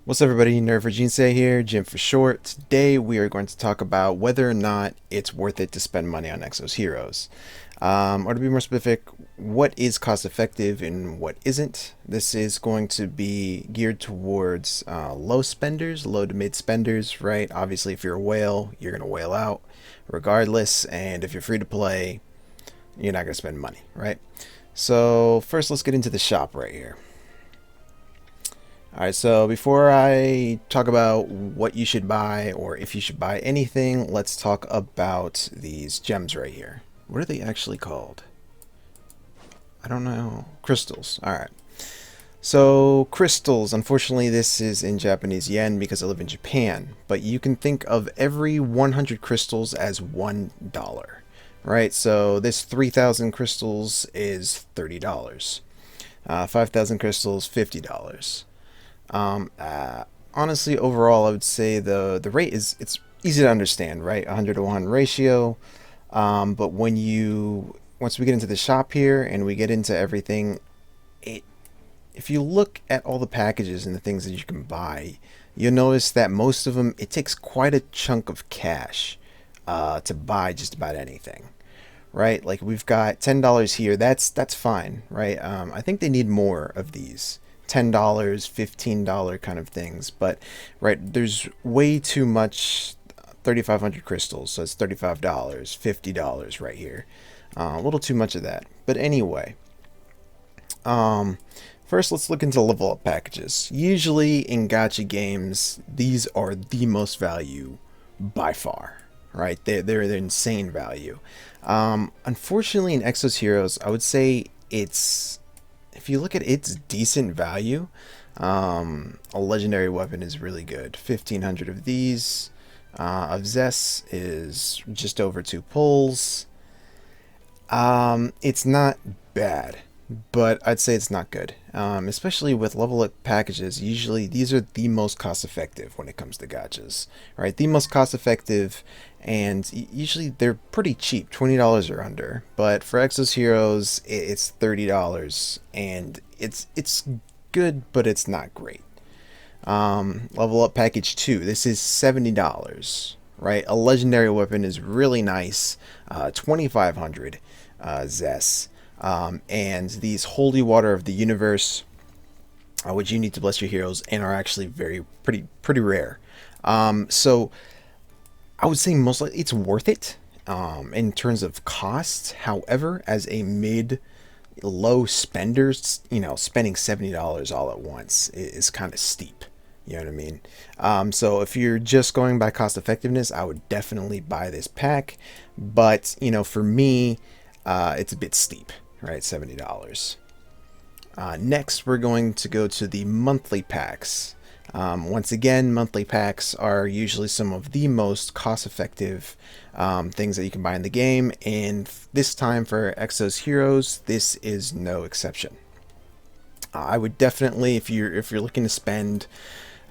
What's up, everybody? Nerd for Jinsei here, Jim for short. Today we are going to talk about whether or not it's worth it to spend money on Exos Heroes. Or to be more specific, what is cost effective and what isn't. This is going to be geared towards low spenders, low to mid spenders, right? Obviously, if you're a whale, you're going to whale out regardless. And if you're free to play, you're not going to spend money, right? So, first, let's get into the shop right here. Alright, so before I talk about what you should buy or if you should buy anything, let's talk about these gems right here. What are they actually called? I don't know. Crystals. Alright. So, crystals, unfortunately, this is in Japanese yen because I live in Japan, but you can think of every 100 crystals as $1. Right? So, this 3,000 crystals is $30. 5,000 crystals, $50. Um, uh, Honestly, overall, I would say the rate is it's easy to understand, right? 100 to 1 ratio. But once we get into the shop here and we get into everything, it if you look at all the packages and the things that you can buy, you'll notice that most of them it takes quite a chunk of cash to buy just about anything, right? Like we've got $10 here. That's fine, right? I think they need more of these. $10, $15 kind of things, but right, there's way too much 3,500 crystals, so it's $35, $50 right here. A little too much of that. But anyway, um, first let's look into level up packages. Usually in gacha games, these are the most value by far, right? They're insane value. Unfortunately, in Exos Heroes, I would say it's if you look at its decent value, a legendary weapon is really good. 1,500 of these. Of Zess is just over 2 pulls. It's not bad, but I'd say it's not good. Especially with level up packages, usually these are the most cost effective when it comes to gachas, right? The most cost effective, and usually they're pretty cheap, $20 or under. But for Exos Heroes, it's $30, and it's good, but it's not great. Level up package 2, this is $70, right? A legendary weapon is really nice, 2,500 Zess. And these holy water of the universe, which you need to bless your heroes, and are actually pretty rare. So I would say most likely it's worth it in terms of cost. However, as a mid low spenders, spending $70 all at once is kind of steep. You know what I mean? So if you're just going by cost effectiveness, I would definitely buy this pack. But for me, it's a bit steep, right? $70. Next, we're going to go to the monthly packs. Once again, monthly packs are usually some of the most cost-effective things that you can buy in the game, and this time for Exos Heroes, this is no exception. I would definitely, if you're looking to spend,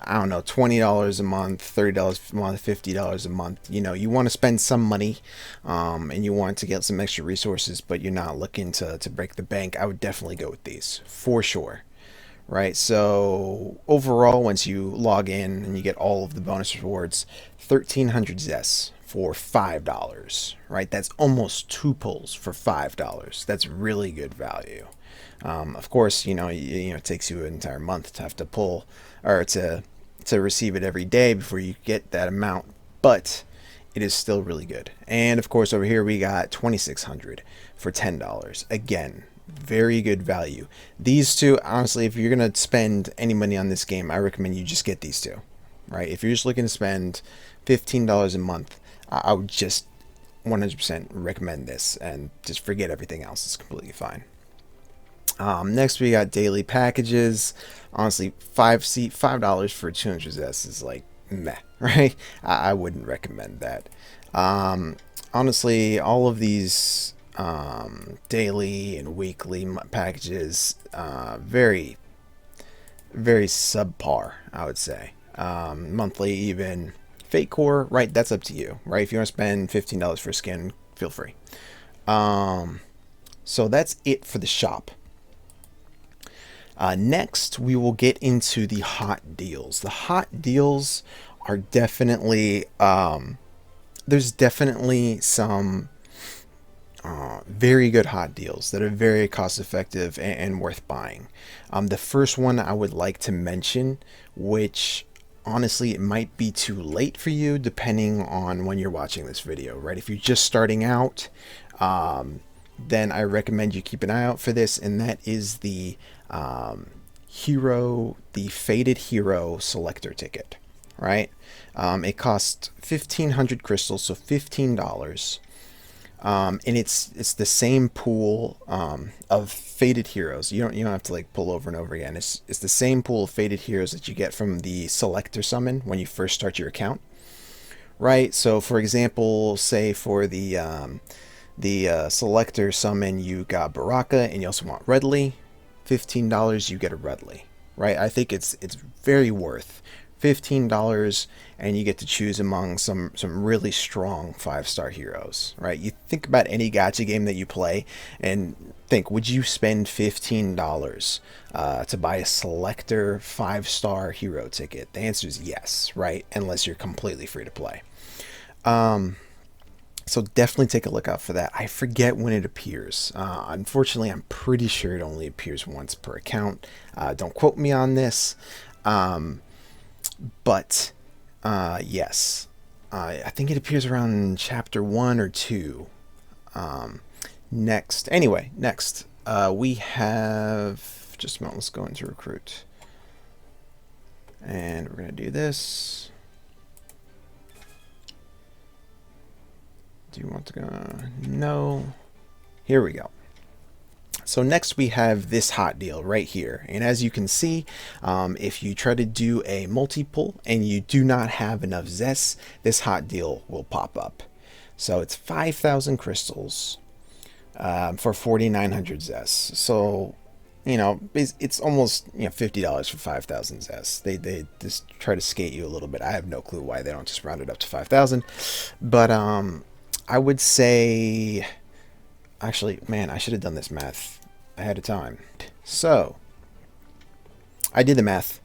I don't know, $20 a month, $30 a month, $50 a month. You want to spend some money, and you want to get some extra resources, but you're not looking to break the bank. I would definitely go with these for sure. Right, so overall, once you log in and you get all of the bonus rewards, 1,300 Zess for $5. Right, that's almost 2 pulls for $5. That's really good value. Of course, it takes you an entire month to have to pull or to receive it every day before you get that amount, but it is still really good. And of course, over here we got 2,600 for $10. Again, very good value. These two, honestly, if you're gonna spend any money on this game, I recommend you just get these two. Right? If you're just looking to spend $15 a month, I would just 100% recommend this and just forget everything else. It's completely fine. Next, we got daily packages. Honestly, $5 for 200 S is like meh, right? I wouldn't recommend that. Honestly, all of these daily and weekly packages, very, very subpar, I would say. Monthly, even Fate Core, right? That's up to you, right? If you want to spend $15 for skin, feel free. So that's it for the shop. Next, we will get into the hot deals. The hot deals are definitely there's definitely some very good hot deals that are very cost effective and worth buying. The first one I would like to mention, which honestly it might be too late for you depending on when you're watching this video, right? If you're just starting out, then I recommend you keep an eye out for this, and that is the the Faded Hero selector ticket, right? It costs 1,500 crystals, so $15. And it's the same pool of Faded Heroes. You don't have to like pull over and over again. It's the same pool of Faded Heroes that you get from the selector summon when you first start your account, right? So for example, say for the selector summon, you got Baraka, and you also want Redley. $15, you get a Redley, right? I think it's very worth $15, and you get to choose among some really strong 5-star heroes, right? You think about any gacha game that you play and think, would you spend $15 to buy a selector 5-star hero ticket? The answer is yes, right? Unless you're completely free to play. So definitely take a look out for that. I forget when it appears. Unfortunately, I'm pretty sure it only appears once per account. Don't quote me on this. But yes, I think it appears around chapter 1 or 2. Next, we have, just a moment, let's go into recruit. And we're going to do this. Do you want to go? No. Here we go. So next we have this hot deal right here. And as you can see, if you try to do a multi-pull and you do not have enough Zest, this hot deal will pop up. So it's 5,000 crystals for 4,900 Zest. So, you know, it's almost, $50 for 5,000 Zest. They just try to skate you a little bit. I have no clue why they don't just round it up to 5,000. But I would say, actually, man, I should have done this math ahead of time. So I did the math.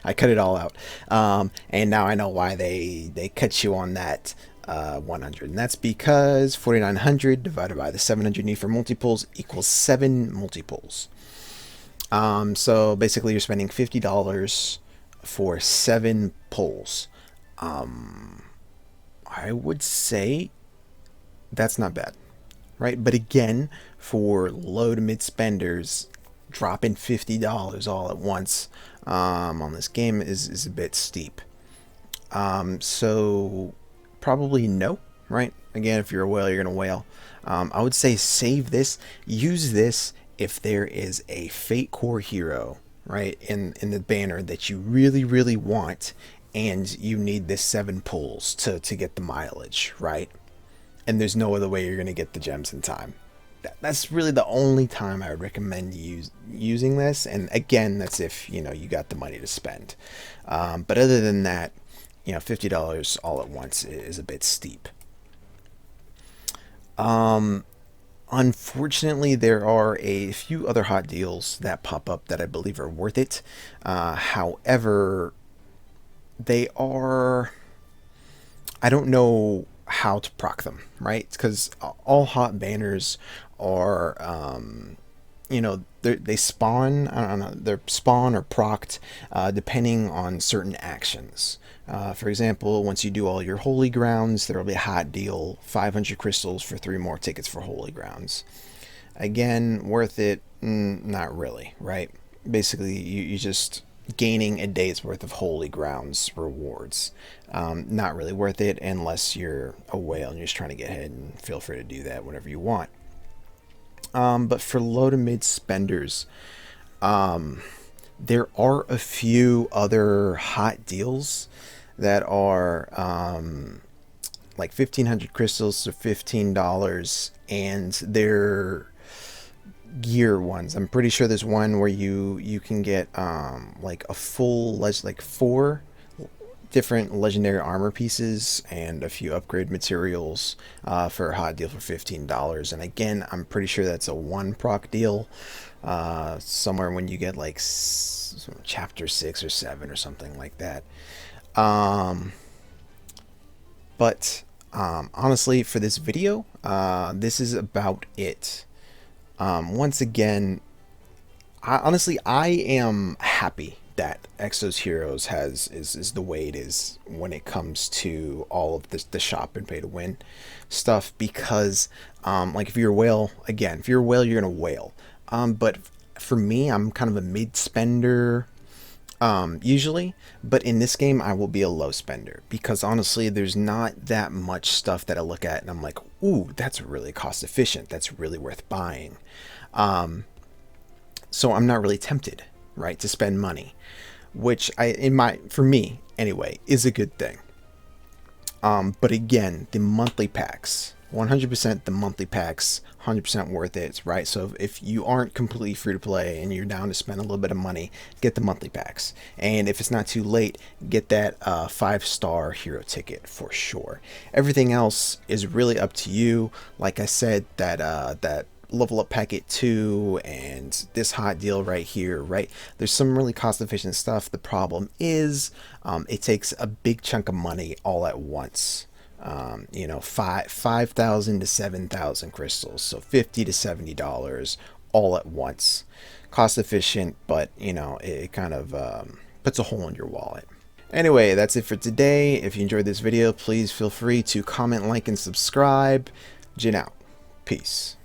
I cut it all out, and now I know why they cut you on that 100, and that's because 4,900 divided by the 700 need for multiples equals 7 multiples. So basically, you're spending $50 for 7 pulls. I would say that's not bad, right? But again, for low to mid spenders, dropping $50 all at once on this game is a bit steep. So probably no, right? Again, if you're a whale, you're gonna whale. I would say save this. Use this if there is a Fate Core hero, right, in the banner that you really want, and you need this 7 pulls to get the mileage, right? And there's no other way you're going to get the gems in time. That's really the only time I would recommend using this. And again, that's if you got the money to spend. But other than that, $50 all at once is a bit steep. Unfortunately, there are a few other hot deals that pop up that I believe are worth it. However, they are, I don't know how to proc them, right? Because all hot banners are they spawn, I don't know, they're spawn or procced depending on certain actions. For example, once you do all your holy grounds, there will be a hot deal, 500 crystals for 3 more tickets for holy grounds. Again, worth it? Not really, right? Basically, you just gaining a day's worth of holy grounds rewards. Not really worth it unless you're a whale and you're just trying to get ahead, and feel free to do that whenever you want. But for low to mid spenders, there are a few other hot deals that are like 1,500 crystals to $15, and they're gear ones. I'm pretty sure there's one where you can get like a full like 4 different legendary armor pieces and a few upgrade materials for a hot deal for $15. And again, I'm pretty sure that's a 1 proc deal, somewhere when you get like chapter 6 or 7 or something like that. But honestly, for this video, this is about it. Once again, honestly, I am happy that Exos Heroes is the way it is when it comes to all of the shop and pay to win stuff, because like if you're a whale, again, if you're a whale, you're gonna whale. But for me, I'm kind of a mid spender usually, but in this game I will be a low spender, because honestly there's not that much stuff that I look at and I'm like, ooh, that's really cost efficient, that's really worth buying. So I'm not really tempted, right, to spend money, which for me anyway, is a good thing. But again, the monthly packs, 100% the monthly packs, 100% worth it, right? So if you aren't completely free to play and you're down to spend a little bit of money, get the monthly packs. And if it's not too late, get that 5-star hero ticket for sure. Everything else is really up to you. Like I said, that level up packet 2 and this hot deal right here, right? There's some really cost efficient stuff. The problem is it takes a big chunk of money all at once. You know, 5,000 to 7,000 crystals, so $50 to $70 all at once. Cost efficient, but you know, it kind of puts a hole in your wallet. Anyway, that's it for today. If you enjoyed this video, please feel free to comment, like, and subscribe. Jin out. Peace.